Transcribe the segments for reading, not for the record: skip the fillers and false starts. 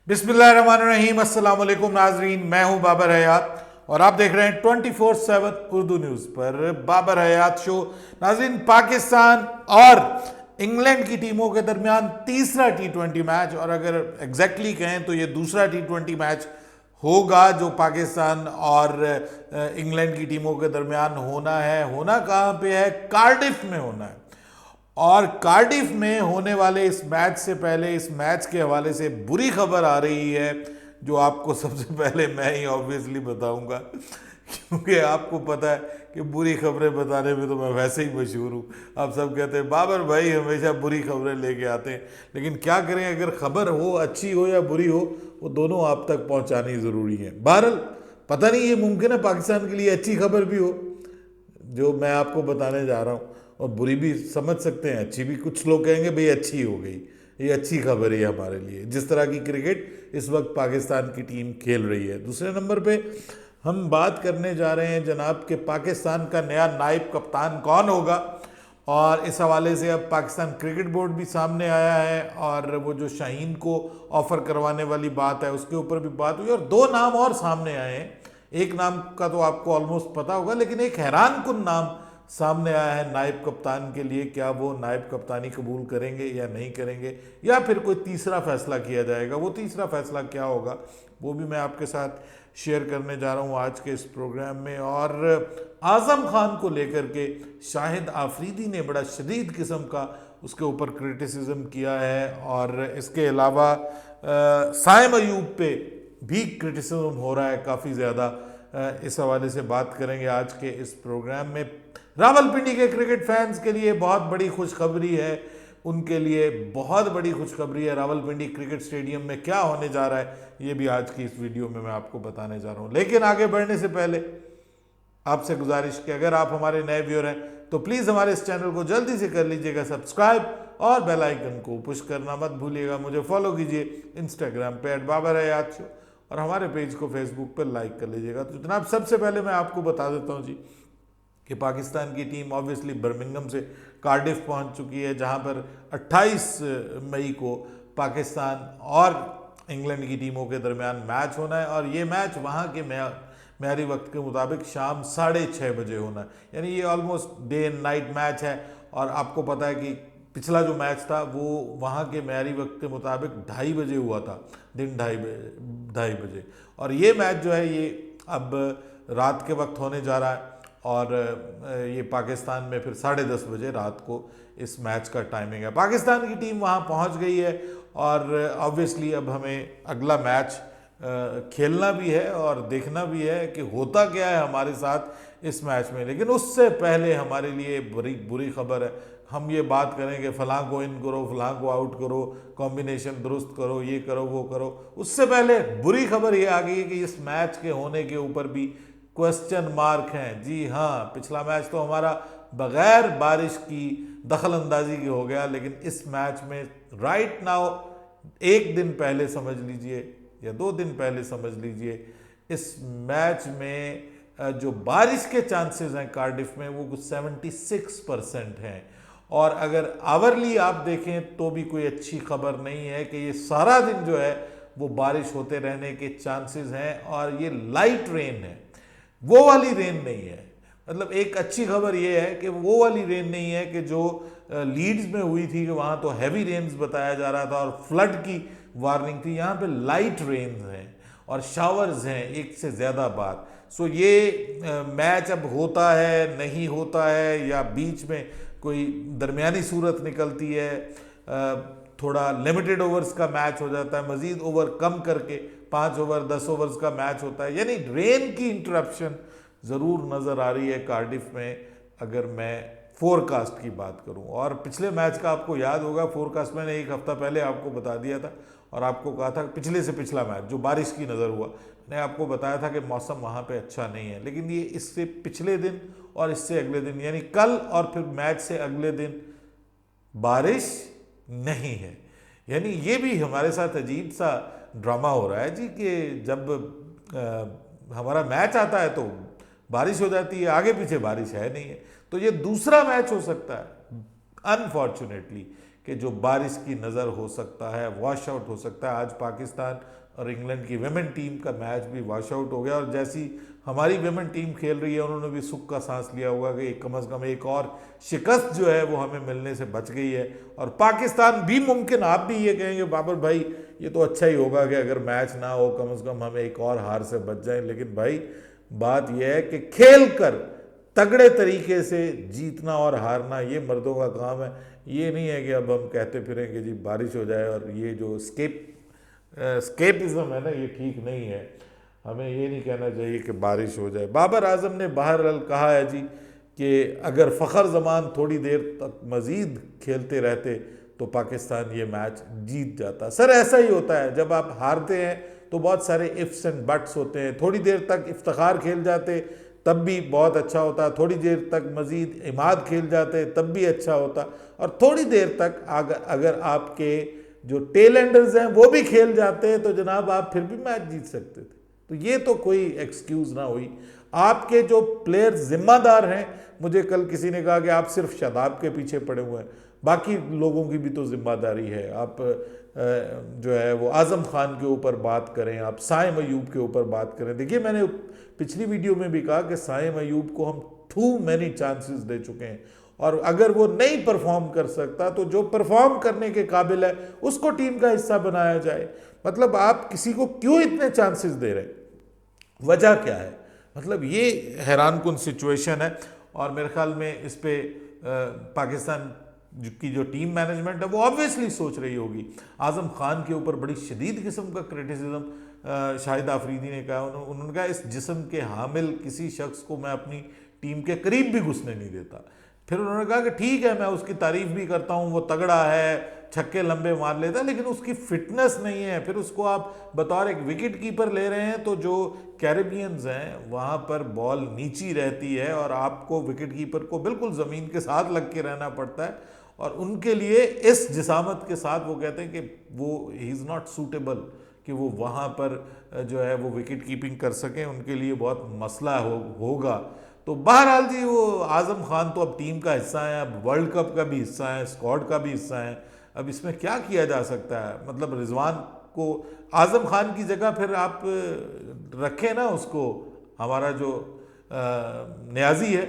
बिस्मिल्लाहिर्रहमानिर्रहीम, अस्सलाम वालेकुम नाजरीन। मैं हूं बाबर हयात और आप देख रहे हैं 24/7 उर्दू न्यूज़ पर बाबर हयात शो। नाजरीन, पाकिस्तान और इंग्लैंड की टीमों के दरमियान तीसरा T20 मैच, और अगर एग्जैक्टली कहें तो ये दूसरा T20 मैच होगा जो पाकिस्तान और इंग्लैंड की टीमों के दरमियान होना है। होना कहाँ पे है? कार्डिफ में होना है। और कार्डिफ में होने वाले इस मैच से पहले, इस मैच के हवाले से बुरी खबर आ रही है, जो आपको सबसे पहले मैं ही ऑब्वियसली बताऊंगा, क्योंकि आपको पता है कि बुरी खबरें बताने में तो मैं वैसे ही मशहूर हूँ। आप सब कहते हैं बाबर भाई हमेशा बुरी खबरें लेके आते हैं, लेकिन क्या करें, अगर खबर हो, अच्छी हो या बुरी हो, वो दोनों आप तक पहुँचानी ज़रूरी है। बहरहाल, पता नहीं, ये मुमकिन है पाकिस्तान के लिए अच्छी खबर भी हो जो मैं आपको बताने जा रहा हूँ, और बुरी भी समझ सकते हैं, अच्छी भी। कुछ लोग कहेंगे भाई अच्छी हो गई, ये अच्छी खबर है हमारे लिए, जिस तरह की क्रिकेट इस वक्त पाकिस्तान की टीम खेल रही है। दूसरे नंबर पे हम बात करने जा रहे हैं जनाब के पाकिस्तान का नया नायब कप्तान कौन होगा, और इस हवाले से अब पाकिस्तान क्रिकेट बोर्ड भी सामने आया है, और वो जो शाहीन को ऑफर करवाने वाली बात है उसके ऊपर भी बात हुई, और दो नाम और सामने आए हैं। एक नाम का तो आपको ऑलमोस्ट पता होगा, लेकिन एक हैरान कुन नाम सामने आया है नायब कप्तान के लिए। क्या वो नायब कप्तानी कबूल करेंगे या नहीं करेंगे, या फिर कोई तीसरा फैसला किया जाएगा? वो तीसरा फैसला क्या होगा वो भी मैं आपके साथ शेयर करने जा रहा हूँ आज के इस प्रोग्राम में। और आज़म खान को लेकर के शाहिद आफरीदी ने बड़ा शदीद किस्म का उसके ऊपर क्रिटिसिज्म किया है, और इसके अलावा साइम अयूब पे भी क्रिटिसिज्म हो रहा है काफ़ी ज़्यादा। इस हवाले से बात करेंगे आज के इस प्रोग्राम में। रावलपिंडी के क्रिकेट फैंस के लिए बहुत बड़ी खुशखबरी है, उनके लिए बहुत बड़ी खुशखबरी है। रावलपिंडी क्रिकेट स्टेडियम में क्या होने जा रहा है ये भी आज की इस वीडियो में मैं आपको बताने जा रहा हूँ। लेकिन आगे बढ़ने से पहले आपसे गुजारिश कि अगर आप हमारे नए व्यूअर हैं तो प्लीज़ हमारे इस चैनल को जल्दी से कर लीजिएगा सब्सक्राइब, और बेल आइकन को पुश करना मत भूलिएगा। मुझे फॉलो कीजिए इंस्टाग्राम पे @बाबर शो, और हमारे पेज को फेसबुक पर लाइक कर लीजिएगा। तो जनाब, सबसे पहले मैं आपको बता देता हूँ जी कि पाकिस्तान की टीम ऑब्वियसली बर्मिंघम से कार्डिफ पहुंच चुकी है, जहां पर 28 मई को पाकिस्तान और इंग्लैंड की टीमों के दरमियान मैच होना है, और ये मैच वहां के मेयारी वक्त के मुताबिक शाम 6:30 बजे होना है। यानी ये almost day and night match है। और आपको पता है कि पिछला जो मैच था वो वहाँ के मेयारी वक्त के मुताबिक 2:30 बजे हुआ था, दिन 2:30 बजे। और ये मैच जो है ये अब रात के वक्त होने जा रहा है, और ये पाकिस्तान में फिर 10:30 बजे रात को इस मैच का टाइमिंग है। पाकिस्तान की टीम वहाँ पहुँच गई है, और ऑब्वियसली अब हमें अगला मैच खेलना भी है और देखना भी है कि होता क्या है हमारे साथ इस मैच में। लेकिन उससे पहले हमारे लिए बड़ी बुरी खबर है। हम ये बात करें कि फलां को इन करो, फलां को आउट करो, कॉम्बिनेशन दुरुस्त करो, ये करो वो करो, उससे पहले बुरी खबर ये आ गई है कि इस मैच के होने के ऊपर भी क्वेश्चन मार्क हैं। जी हाँ, पिछला मैच तो हमारा बगैर बारिश की दखल अंदाजी की हो गया, लेकिन इस मैच में राइट नाउ एक दिन पहले समझ लीजिए या 2 दिन पहले समझ लीजिए, इस मैच में जो बारिश के चांसेस हैं कार्डिफ में वो कुछ 76% हैं। और अगर आवरली आप देखें तो भी कोई अच्छी खबर नहीं है कि ये सारा दिन जो है वो बारिश होते रहने के चांसेस हैं, और ये लाइट रेन है, वो वाली रेन नहीं है। मतलब एक अच्छी खबर ये है कि वो वाली रेन नहीं है कि जो लीड्स में हुई थी कि वहाँ तो हैवी रेन्स बताया जा रहा था और फ्लड की वार्निंग थी। यहाँ पे लाइट रेन्स हैं और शावर्स हैं एक से ज़्यादा बार। सो ये मैच अब होता है नहीं होता है, या बीच में कोई दरमियानी सूरत निकलती है, थोड़ा लिमिटेड ओवर्स का मैच हो जाता है, मज़ीद ओवर कम करके 5 ओवर 10 ओवर्स का मैच होता है। यानी रेन की इंटरप्शन ज़रूर नज़र आ रही है कार्डिफ में, अगर मैं फोरकास्ट की बात करूं। और पिछले मैच का आपको याद होगा, फोरकास्ट मैंने एक हफ्ता पहले आपको बता दिया था, और आपको कहा था पिछले से पिछला मैच जो बारिश की नज़र हुआ, मैंने आपको बताया था कि मौसम वहाँ पे अच्छा नहीं है। लेकिन ये इससे पिछले दिन और इससे अगले दिन, यानी कल और फिर मैच से अगले दिन बारिश नहीं है। यानी ये भी हमारे साथ अजीब सा ड्रामा हो रहा है जी, कि जब हमारा मैच आता है तो बारिश हो जाती है, आगे पीछे बारिश है नहीं है। तो ये दूसरा मैच हो सकता है अनफॉर्चुनेटली कि जो बारिश की नज़र हो सकता है, वॉश आउट हो सकता है। आज पाकिस्तान और इंग्लैंड की विमेन टीम का मैच भी वॉश आउट हो गया, और जैसी हमारी विमेन टीम खेल रही है उन्होंने भी सुख का सांस लिया होगा कि कम से कम एक और शिकस्त जो है वो हमें मिलने से बच गई है। और पाकिस्तान भी मुमकिन, आप भी ये कहेंगे बाबर भाई ये तो अच्छा ही होगा कि अगर मैच ना हो कम से कम हमें एक और हार से बच जाए, लेकिन भाई बात यह है कि खेल कर तगड़े तरीके से जीतना और हारना ये मर्दों का काम है। ये नहीं है कि अब हम कहते फिरें कि जी बारिश हो जाए, और ये जो स्केपिज्म है ना ये ठीक नहीं है। हमें ये नहीं कहना चाहिए कि बारिश हो जाए। बाबर आजम ने बहरहाल कहा है जी कि अगर फ़खर जमान थोड़ी देर तक मज़ीद खेलते रहते तो पाकिस्तान ये मैच जीत जाता। सर ऐसा ही होता है, जब आप हारते हैं तो बहुत सारे इफ्स एंड बट्स होते हैं। थोड़ी देर तक इफ्तिखार खेल जाते तब भी बहुत अच्छा होता, थोड़ी देर तक मज़ीद इमाद खेल जाते तब भी अच्छा होता, और थोड़ी देर तक अगर आपके जो टेल एंडर्स हैं वो भी खेल जाते तो जनाब आप फिर भी मैच जीत सकते थे। तो ये तो कोई एक्सक्यूज़ ना हुई। आपके जो प्लेयर जिम्मेदार हैं, मुझे कल किसी ने कहा कि आप सिर्फ शादाब के पीछे पड़े हुए हैं, बाकी लोगों की भी तो जिम्मेदारी है। आप जो है वो आज़म खान के ऊपर बात करें, आप साइम अयूब के ऊपर बात करें। देखिए मैंने पिछली वीडियो में भी कहा कि साइम अयूब को हम टू मैनी चांसेस दे चुके हैं, और अगर वो नहीं परफॉर्म कर सकता तो जो परफॉर्म करने के काबिल है उसको टीम का हिस्सा बनाया जाए। मतलब आप किसी को क्यों इतने चांसेस दे रहे हैं, वजह क्या है? मतलब ये हैरानकुन सिचुएशन है। और मेरे ख्याल में इस पे पाकिस्तान की जो टीम मैनेजमेंट है वो ऑब्वियसली सोच रही होगी। आज़म खान के ऊपर बड़ी शदीद किस्म का क्रिटिसिज्म शाहिद आफरीदी ने कहा। उन्होंने कहा इस जिस्म के हामिल किसी शख्स को मैं अपनी टीम के करीब भी घुसने नहीं देता। फिर उन्होंने कहा कि ठीक है मैं उसकी तारीफ भी करता हूँ, वो तगड़ा है, छक्के लंबे मार लेता है, लेकिन उसकी फिटनेस नहीं है। फिर उसको आप बतौर एक विकेट कीपर ले रहे हैं, तो जो कैरेबियंस हैं वहाँ पर बॉल नीची रहती है और आपको विकेट कीपर को बिल्कुल ज़मीन के साथ लग के रहना पड़ता है, और उनके लिए इस जिसामत के साथ वो कहते हैं कि वो ही इज़ नॉट सूटेबल कि वो वहाँ पर जो है वो विकेट कीपिंग कर सकें, उनके लिए बहुत मसला होगा। तो बहरहाल जी वो आज़म खान तो अब टीम का हिस्सा है, अब वर्ल्ड कप का भी हिस्सा है, स्क्वाड का भी हिस्सा है। अब इसमें क्या किया जा सकता है? मतलब रिजवान को आज़म खान की जगह फिर आप रखें ना उसको, हमारा जो न्याजी है,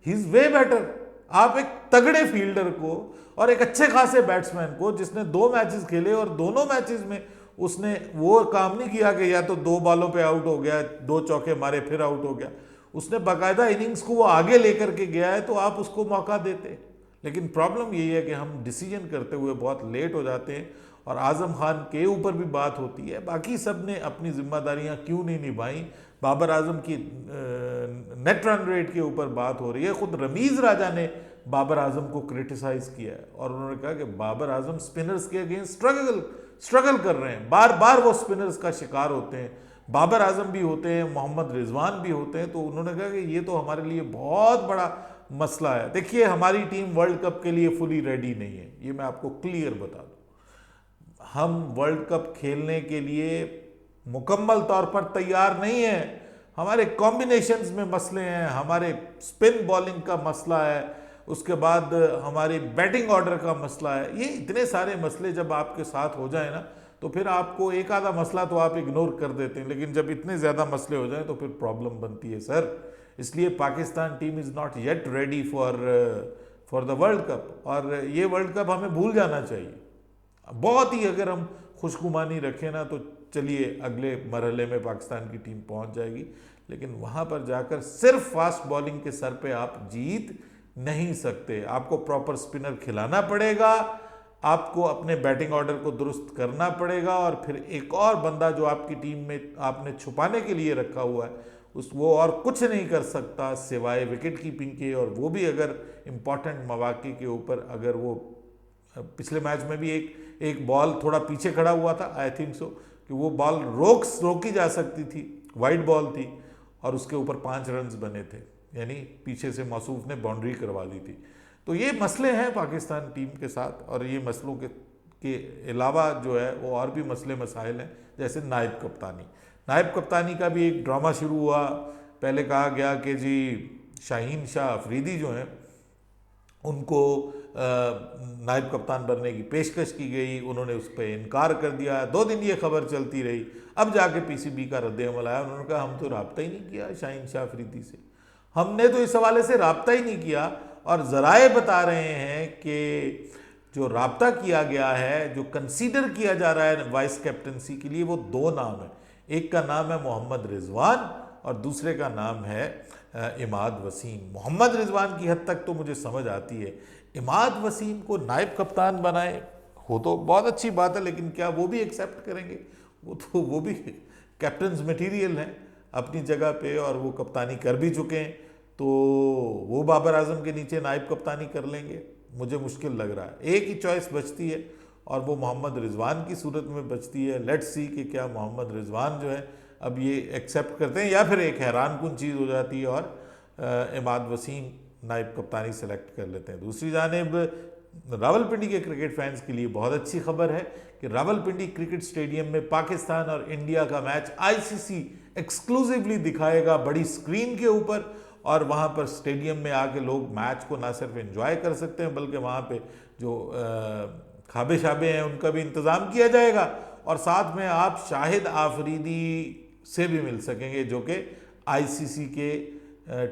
ही इज़ वे बेटर। आप एक तगड़े फील्डर को और एक अच्छे खासे बैट्समैन को जिसने 2 मैचेस खेले और दोनों मैचेस में उसने वो काम नहीं किया कि या तो 2 बॉलों पे आउट हो गया, 2 चौके मारे फिर आउट हो गया, उसने बाकायदा इनिंग्स को वो आगे लेकर के गया है, तो आप उसको मौका देते। लेकिन प्रॉब्लम यही है कि हम डिसीजन करते हुए बहुत लेट हो जाते हैं, और आज़म खान के ऊपर भी बात होती है। बाकी सब ने अपनी जिम्मेदारियां क्यों नहीं निभाई? बाबर आजम की नेट रन रेट के ऊपर बात हो रही है। खुद रमीज़ राजा ने बाबर आजम को क्रिटिसाइज किया है, और उन्होंने कहा कि बाबर आजम स्पिनर्स के अगेंस्ट स्ट्रगल कर रहे हैं, बार बार वो स्पिनर्स का शिकार होते हैं। बाबर आजम भी होते हैं, मोहम्मद रिजवान भी होते हैं। तो उन्होंने कहा कि ये तो हमारे लिए बहुत बड़ा मसला है। देखिए हमारी टीम वर्ल्ड कप के लिए फुली रेडी नहीं है, ये मैं आपको क्लियर बता दूं। हम वर्ल्ड कप खेलने के लिए मुकम्मल तौर पर तैयार नहीं है। हमारे कॉम्बिनेशंस में मसले हैं, हमारे स्पिन बॉलिंग का मसला है, उसके बाद हमारे बैटिंग ऑर्डर का मसला है। ये इतने सारे मसले जब आपके साथ हो जाए ना, तो फिर आपको एक आधा मसला तो आप इग्नोर कर देते हैं, लेकिन जब इतने ज़्यादा मसले हो जाए तो फिर प्रॉब्लम बनती है सर। इसलिए Pakistan team is not yet ready for the world cup, और ये वर्ल्ड कप हमें भूल जाना चाहिए। बहुत ही अगर हम खुशगुमानी रखें ना, तो चलिए अगले मरहले में पाकिस्तान की टीम पहुंच जाएगी, लेकिन वहां पर जाकर सिर्फ फास्ट बॉलिंग के सर पे आप जीत नहीं सकते। आपको प्रॉपर स्पिनर खिलाना पड़ेगा, आपको अपने बैटिंग ऑर्डर को दुरुस्त करना पड़ेगा, और फिर एक और बंदा जो आपकी टीम में आपने छुपाने के लिए रखा हुआ है वो और कुछ नहीं कर सकता सिवाय विकेट कीपिंग के। और वो भी अगर इम्पॉर्टेंट मौके के ऊपर, अगर वो पिछले मैच में भी एक बॉल थोड़ा पीछे खड़ा हुआ था, आई थिंक सो कि वो बॉल रोकी जा सकती थी, वाइड बॉल थी, और उसके ऊपर 5 रन बने थे, यानी पीछे से मौसूफ ने बाउंड्री करवा दी थी। तो ये मसले हैं पाकिस्तान टीम के साथ, और ये मसलों के अलावा जो है वो और भी मसले मसाइल हैं, जैसे नायब कप्तानी का भी एक ड्रामा शुरू हुआ। पहले कहा गया कि जी शाहीन शाह अफरीदी जो हैं उनको नायब कप्तान बनने की पेशकश की गई, उन्होंने उस पर इनकार कर दिया। 2 दिन ये खबर चलती रही, अब जाके पीसीबी का रद्द-ए-अमल आया। उन्होंने कहा हम तो रब्ता ही नहीं किया शाहीन शाह अफरीदी से, हमने तो इस हवाले से रब्ता ही नहीं किया। और ज़राए बता रहे हैं कि जो रब्ता किया गया है, जो कंसीडर किया जा रहा है वाइस कैप्टनसी के लिए, वो 2 नाम है। एक का नाम है मोहम्मद रिजवान और दूसरे का नाम है इमाद वसीम। मोहम्मद रिजवान की हद तक तो मुझे समझ आती है, इमाद वसीम को नायब कप्तान बनाए हो तो बहुत अच्छी बात है, लेकिन क्या वो भी एक्सेप्ट करेंगे? वो भी कैप्टन्स मटेरियल हैं अपनी जगह पे, और वो कप्तानी कर भी चुके हैं, तो वो बाबर आजम के नीचे नायब कप्तानी कर लेंगे? मुझे मुश्किल लग रहा है। एक ही चॉइस बचती है और वो मोहम्मद रिजवान की सूरत में बचती है। लेट्स सी कि क्या मोहम्मद रिजवान जो है अब ये एक्सेप्ट करते हैं, या फिर एक हैरानकुन चीज़ हो जाती है और इमाद वसीम नायब कप्तानी सेलेक्ट कर लेते हैं। दूसरी जानिब रावलपिंडी के क्रिकेट फैंस के लिए बहुत अच्छी खबर है कि रावलपिंडी क्रिकेट स्टेडियम में पाकिस्तान और इंडिया का मैच आईसीसी एक्सक्लूसिवली दिखाएगा बड़ी स्क्रीन के ऊपर, और वहाँ पर स्टेडियम में आके लोग मैच को ना सिर्फ एंजॉय कर सकते हैं, बल्कि वहाँ पे जो खाबे शाबे हैं उनका भी इंतज़ाम किया जाएगा। और साथ में आप शाहिद आफरीदी से भी मिल सकेंगे, जो कि आईसीसी के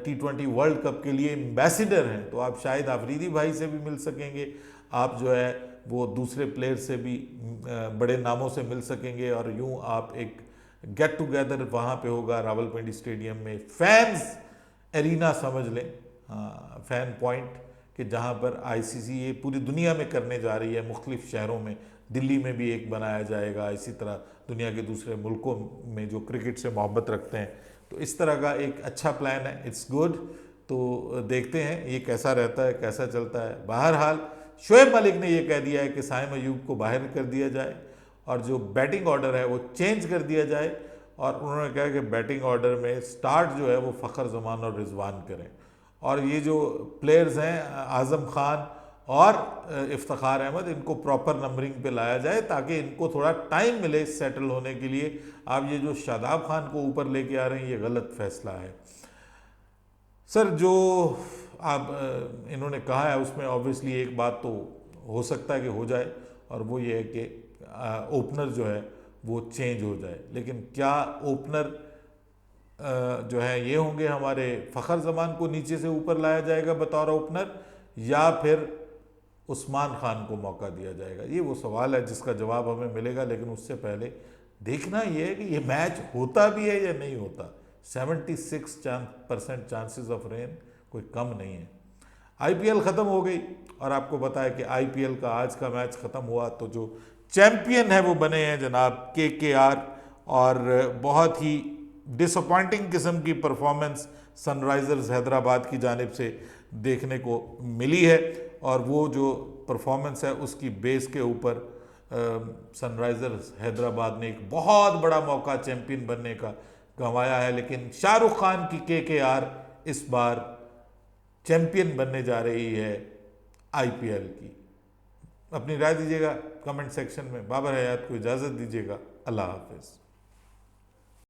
T20 वर्ल्ड कप के लिए एम्बेसडर हैं। तो आप शाहिद आफरीदी भाई से भी मिल सकेंगे, आप जो है वो दूसरे प्लेयर से भी बड़े नामों से मिल सकेंगे, और यूं आप एक गेट टुगेदर वहाँ पे होगा रावलपिंडी स्टेडियम में। फैंस एरिना समझ लें, हाँ, फैन पॉइंट, कि जहाँ पर आईसीसी ये पूरी दुनिया में करने जा रही है, मुख्तलिफ शहरों में, दिल्ली में भी एक बनाया जाएगा, इसी तरह दुनिया के दूसरे मुल्कों में जो क्रिकेट से मोहब्बत रखते हैं। तो इस तरह का एक अच्छा प्लान है, इट्स गुड। तो देखते हैं ये कैसा रहता है, कैसा चलता है। बहरहाल शोएब मलिक ने ये कह दिया है कि साइम अयूब को बाहर कर दिया जाए और जो बैटिंग ऑर्डर है वो चेंज कर दिया जाए, और उन्होंने कहा कि बैटिंग ऑर्डर में स्टार्ट जो है वो फ़खर जमान और रिजवान करें, और ये जो प्लेयर्स हैं आज़म खान और इफ्तिखार अहमद, इनको प्रॉपर नंबरिंग पे लाया जाए ताकि इनको थोड़ा टाइम मिले सेटल होने के लिए। आप ये जो शादाब खान को ऊपर लेके आ रहे हैं, ये गलत फैसला है सर। जो आप इन्होंने कहा है उसमें ऑब्वियसली एक बात तो हो सकता है कि हो जाए, और वो ये है कि ओपनर जो है वो चेंज हो जाए। लेकिन क्या ओपनर जो है ये होंगे हमारे फ़खर जमान को नीचे से ऊपर लाया जाएगा बतौर ओपनर, या फिर उस्मान खान को मौका दिया जाएगा? ये वो सवाल है जिसका जवाब हमें मिलेगा। लेकिन उससे पहले देखना ये है कि ये मैच होता भी है या नहीं होता। 76% चांसेस ऑफ रेन कोई कम नहीं है। आईपीएल ख़त्म हो गई, और आपको पता है कि आईपीएल का आज का मैच ख़त्म हुआ तो जो चैम्पियन है वो बने हैं जनाब केकेआर, और बहुत ही डिसअपॉइंटिंग किस्म की परफॉर्मेंस सनराइज़र्स हैदराबाद की जानिब से देखने को मिली है, और वो जो परफॉर्मेंस है उसकी बेस के ऊपर सनराइज़र्स हैदराबाद ने एक बहुत बड़ा मौका चैम्पियन बनने का गंवाया है। लेकिन शाहरुख खान की केकेआर इस बार चैम्पियन बनने जा रही है आईपीएल की। अपनी राय दीजिएगा कमेंट सेक्शन में। बाबर हयात को इजाज़त दीजिएगा। अल्लाह हाफिज़।